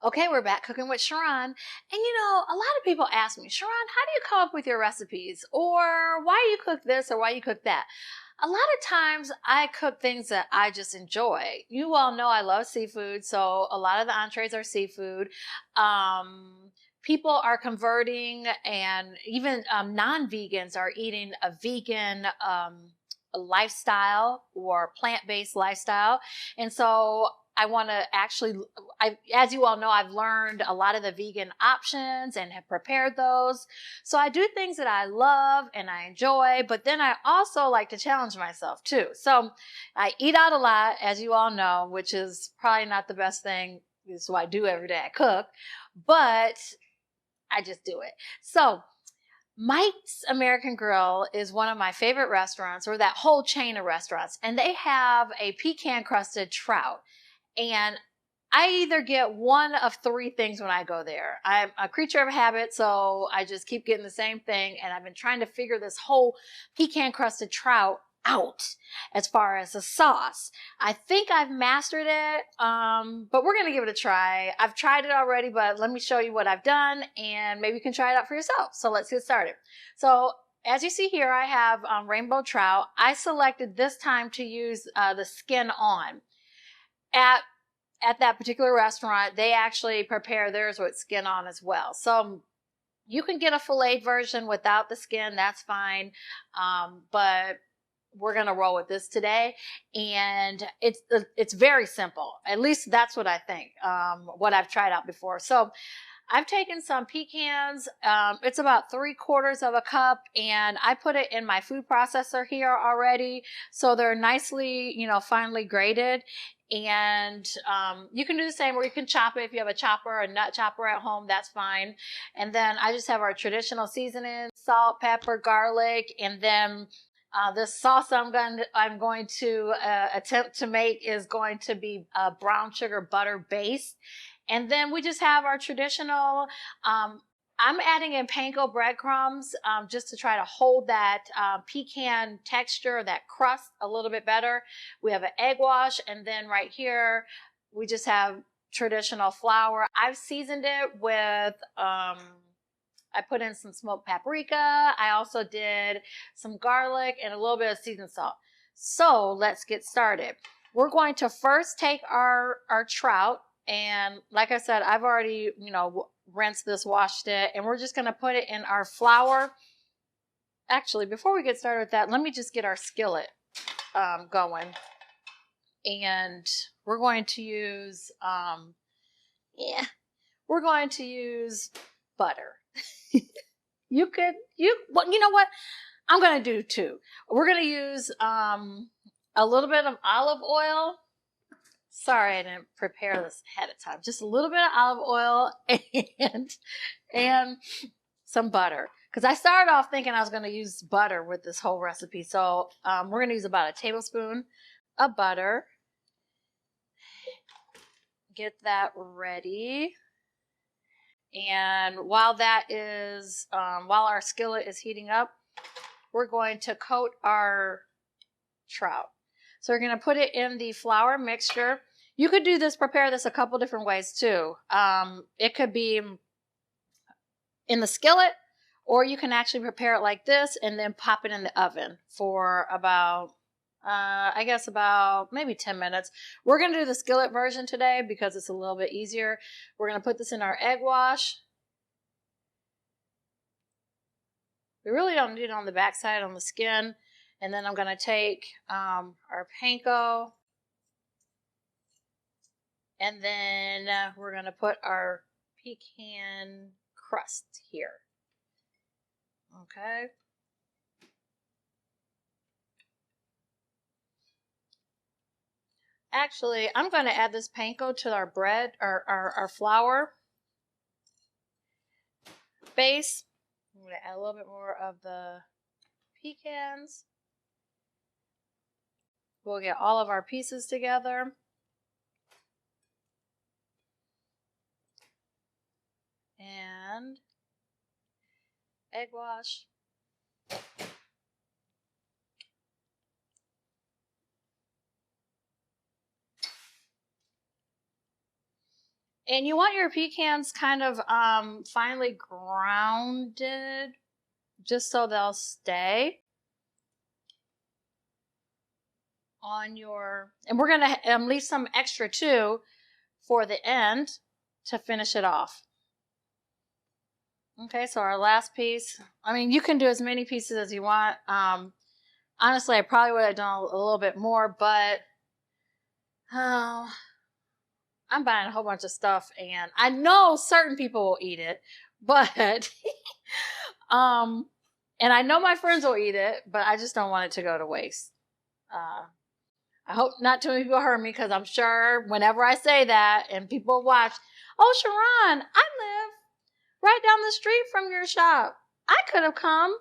Okay, we're back cooking with Sharon. And a lot of people ask me, Sharon, how do you come up with your recipes? Or why you cook this or why you cook that? A lot of times I cook things that I just enjoy. You all know I love seafood, so a lot of the entrees are seafood. People are converting, and even non-vegans are eating a vegan lifestyle or plant-based lifestyle. And so I want to actually, as you all know, I've learned a lot of the vegan options and have prepared those. So I do things that I love and I enjoy, but then I also like to challenge myself too. So I eat out a lot, as you all know, which is probably not the best thing. This is what I do every day. I cook, but I just do it. So Mike's American Grill is one of my favorite restaurants, or that whole chain of restaurants, and they have a pecan crusted trout. And I either get one of three things when I go there. I'm a creature of habit, so I just keep getting the same thing. And I've been trying to figure this whole pecan crusted trout out as far as the sauce. I think I've mastered it, but we're going to give it a try. I've tried it already, but let me show you what I've done, and maybe you can try it out for yourself. So let's get started. So as you see here, I have rainbow trout. I selected this time to use the skin on. At that particular restaurant, they actually prepare theirs with skin on as well. So you can get a filleted version without the skin. That's fine. But we're going to roll with this today. And it's very simple. At least that's what I think, what I've tried out before. So I've taken some pecans. It's about 3/4 of a cup, and I put it in my food processor here already. So they're nicely, finely grated. And you can do the same, or you can chop it if you have a chopper or a nut chopper at home. That's fine. And then I just have our traditional seasoning: salt, pepper, garlic, and then this sauce I'm going to attempt to make is going to be brown sugar butter based. And then we just have our traditional, I'm adding in panko breadcrumbs just to try to hold that pecan texture, that crust a little bit better. We have an egg wash, and then right here, we just have traditional flour. I've seasoned it with, I put in some smoked paprika. I also did some garlic and a little bit of seasoned salt. So let's get started. We're going to first take our trout. And like I said, I've already, rinsed this, washed it, and we're just going to put it in our flour. Actually, before we get started with that, let me just get our skillet going. And we're going to use, we're going to use butter. You know what? I'm going to do two. We're going to use a little bit of olive oil. Sorry, I didn't prepare this ahead of time. Just a little bit of olive oil and some butter. Because I started off thinking I was going to use butter with this whole recipe. So we're going to use about a tablespoon of butter. Get that ready. And while our skillet is heating up, we're going to coat our trout. So we're going to put it in the flour mixture. You could prepare this a couple different ways too. It could be in the skillet, or you can actually prepare it like this and then pop it in the oven for about maybe 10 minutes. We're going to do the skillet version today because it's a little bit easier. We're going to put this in our egg wash. We really don't need it on the backside, on the skin. And then I'm going to take our panko, and then we're going to put our pecan crust here. Okay. Actually, I'm going to add this panko to our bread, or our flour base. I'm going to add a little bit more of the pecans. We'll get all of our pieces together. And egg wash. And you want your pecans kind of finely grounded, just so they'll stay on your, and we're going to leave some extra too for the end to finish it off. Okay, so our last piece, I mean, you can do as many pieces as you want. Honestly, I probably would have done a little bit more, but I'm buying a whole bunch of stuff, and I know certain people will eat it, but and I know my friends will eat it, but I just don't want it to go to waste. I hope not too many people heard me, because I'm sure whenever I say that and people watch, oh, Sharon, I live right down the street from your shop. I could have come.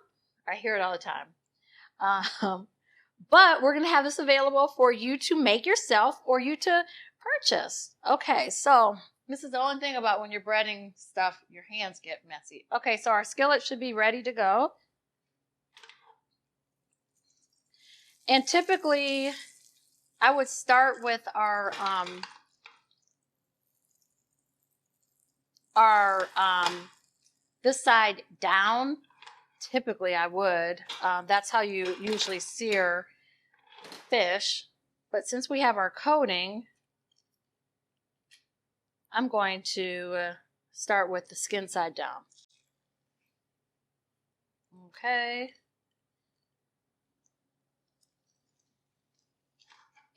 I hear it all the time. But we're going to have this available for you to make yourself or you to purchase. Okay, so this is the only thing about when you're breading stuff, your hands get messy. Okay, so our skillet should be ready to go. And typically, I would start with our this side down. Typically, I would. That's how you usually sear fish. But since we have our coating, I'm going to start with the skin side down. Okay.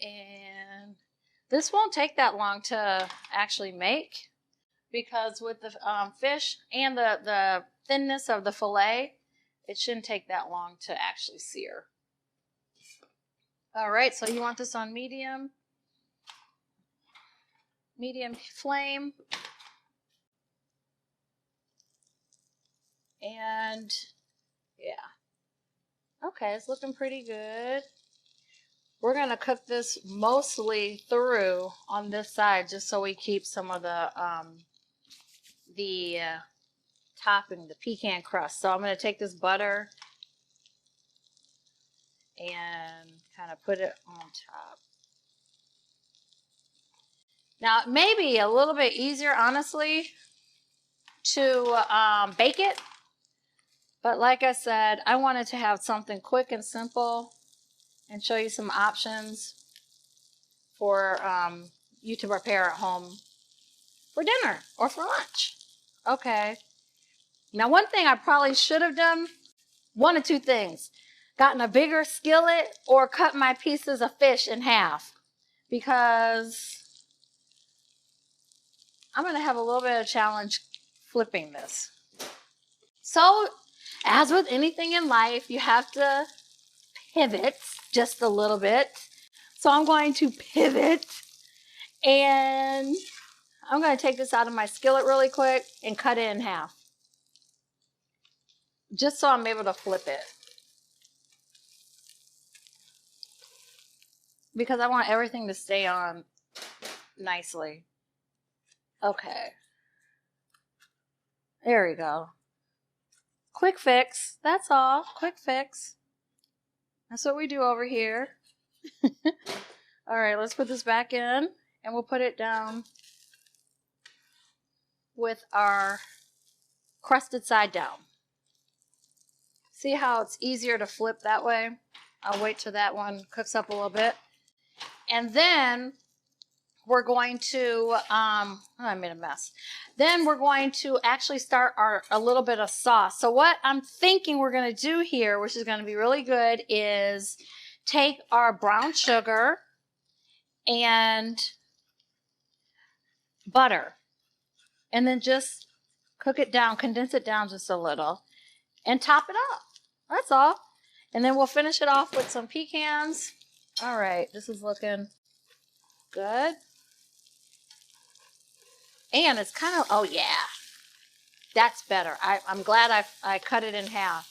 And this won't take that long to actually make, because with the fish and the thinness of the fillet, it shouldn't take that long to actually sear. All right, so you want this on medium flame. And yeah. Okay, it's looking pretty good. We're going to cook this mostly through on this side, just so we keep some of the topping, the pecan crust. So I'm going to take this butter and kind of put it on top. Now, it may be a little bit easier, honestly, to bake it. But like I said, I wanted to have something quick and simple and show you some options for you to prepare at home for dinner or for lunch. Okay. Now, one thing I probably should have done, one of two things: gotten a bigger skillet or cut my pieces of fish in half, because I'm going to have a little bit of challenge flipping this. So, as with anything in life, you have to pivot just a little bit. So I'm going to pivot, and I'm going to take this out of my skillet really quick and cut it in half, just so I'm able to flip it, because I want everything to stay on nicely. Okay. There we go. Quick fix. That's all. Quick fix. That's what we do over here. All right, let's put this back in, and we'll put it down with our crusted side down. See how it's easier to flip that way? I'll wait till that one cooks up a little bit. And then we're going to, I made a mess. Then we're going to actually start a little bit of sauce. So what I'm thinking we're going to do here, which is going to be really good, is take our brown sugar and butter, and then just cook it down, condense it down just a little, and top it up. That's all. And then we'll finish it off with some pecans. All right, this is looking good. And it's kind of, oh yeah, that's better. I'm glad I cut it in half.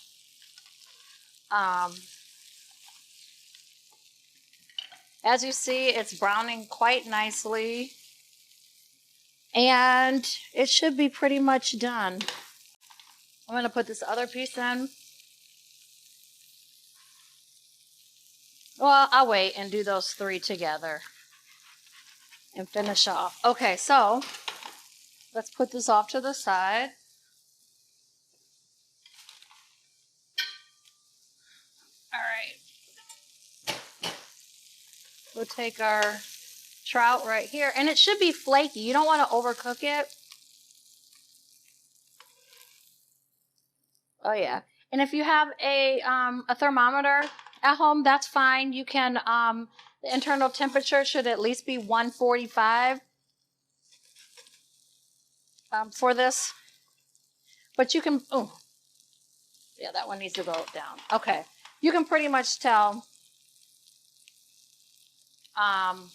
As you see, it's browning quite nicely. And it should be pretty much done. I'm going to put this other piece in. Well, I'll wait and do those three together and finish off. Okay, so let's put this off to the side. All right. We'll take our trout right here, and it should be flaky. You don't want to overcook it. Oh yeah. And if you have a thermometer at home, that's fine. You can, the internal temperature should at least be 145 for this. But you can, oh, yeah, that one needs to go down. Okay. You can pretty much tell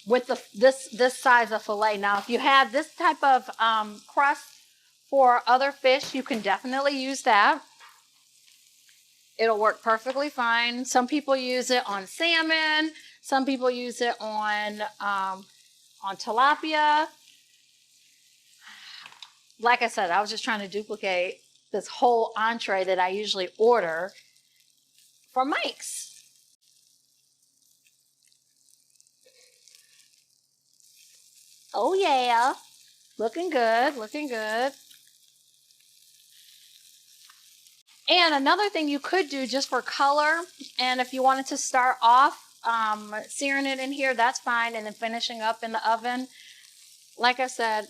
with this size of fillet. Now, if you have this type of crust for other fish, you can definitely use that. It'll work perfectly fine. Some people use it on salmon. Some people use it on tilapia. Like I said, I was just trying to duplicate this whole entree that I usually order for Mike's. Oh yeah, looking good, looking good. And another thing you could do just for color, and if you wanted to start off searing it in here, that's fine, and then finishing up in the oven. Like I said,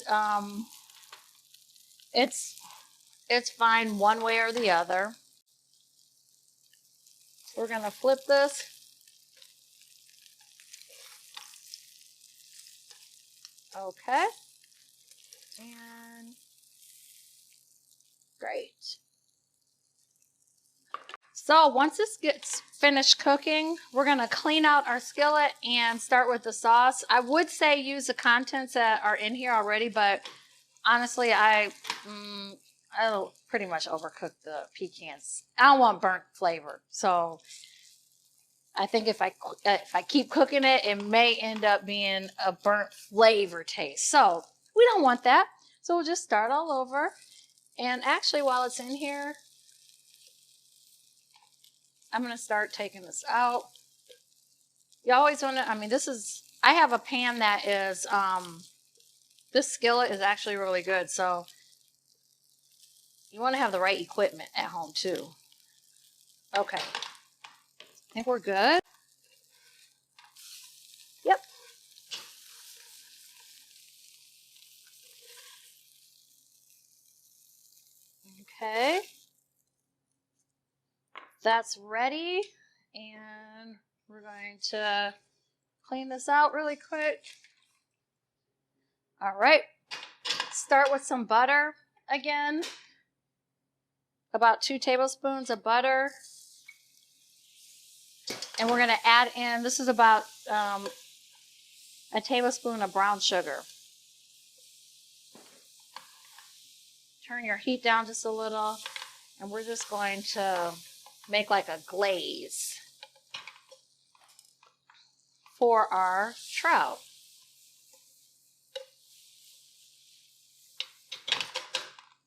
it's fine one way or the other. We're gonna flip this. Okay. And great. So once this gets finished cooking, we're gonna clean out our skillet and start with the sauce. I would say use the contents that are in here already, but honestly, I'll pretty much overcook the pecans. I don't want burnt flavor, so I think if I keep cooking it, it may end up being a burnt flavor taste. So we don't want that. So we'll just start all over. And actually, while it's in here, I'm going to start taking this out. You always want to, I mean, I have a pan that is, this skillet is actually really good. So you want to have the right equipment at home too. Okay. I think we're good. Yep. Okay. That's ready. And we're going to clean this out really quick. All right. Start with some butter again. About 2 tablespoons of butter. And we're going to add in, this is about a tablespoon of brown sugar. Turn your heat down just a little, and we're just going to make like a glaze for our trout.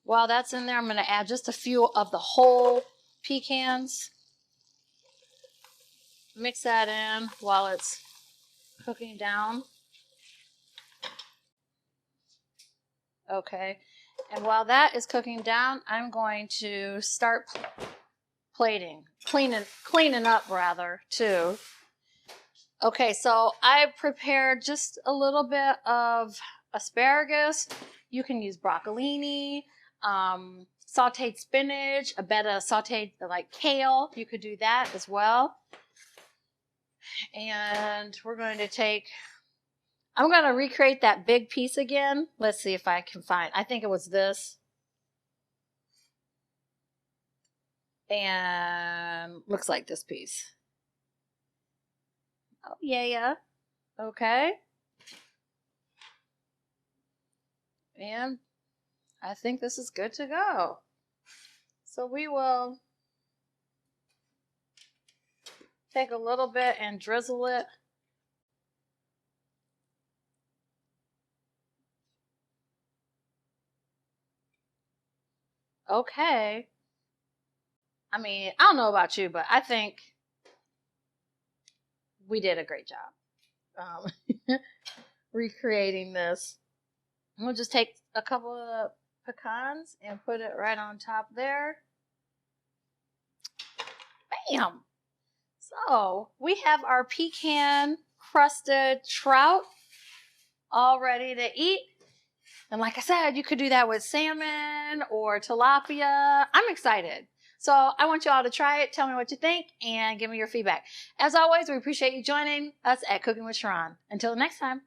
While that's in there, I'm going to add just a few of the whole pecans. Mix that in while it's cooking down. Okay. And while that is cooking down, I'm going to start cleaning up rather too. Okay, so I prepared just a little bit of asparagus. You can use broccolini, sauteed spinach, a bit of sauteed like kale. You could do that as well. And we're going to I'm going to recreate that big piece again. Let's see if I can find, I think it was this. And looks like this piece. Oh, yeah. Okay. And I think this is good to go. So we will take a little bit and drizzle it. Okay. I mean, I don't know about you, but I think we did a great job recreating this. We'll just take a couple of pecans and put it right on top there. Bam! So we have our pecan crusted trout all ready to eat. And like I said, you could do that with salmon or tilapia. I'm excited. So I want you all to try it. Tell me what you think and give me your feedback. As always, we appreciate you joining us at Cooking with Sharon. Until next time.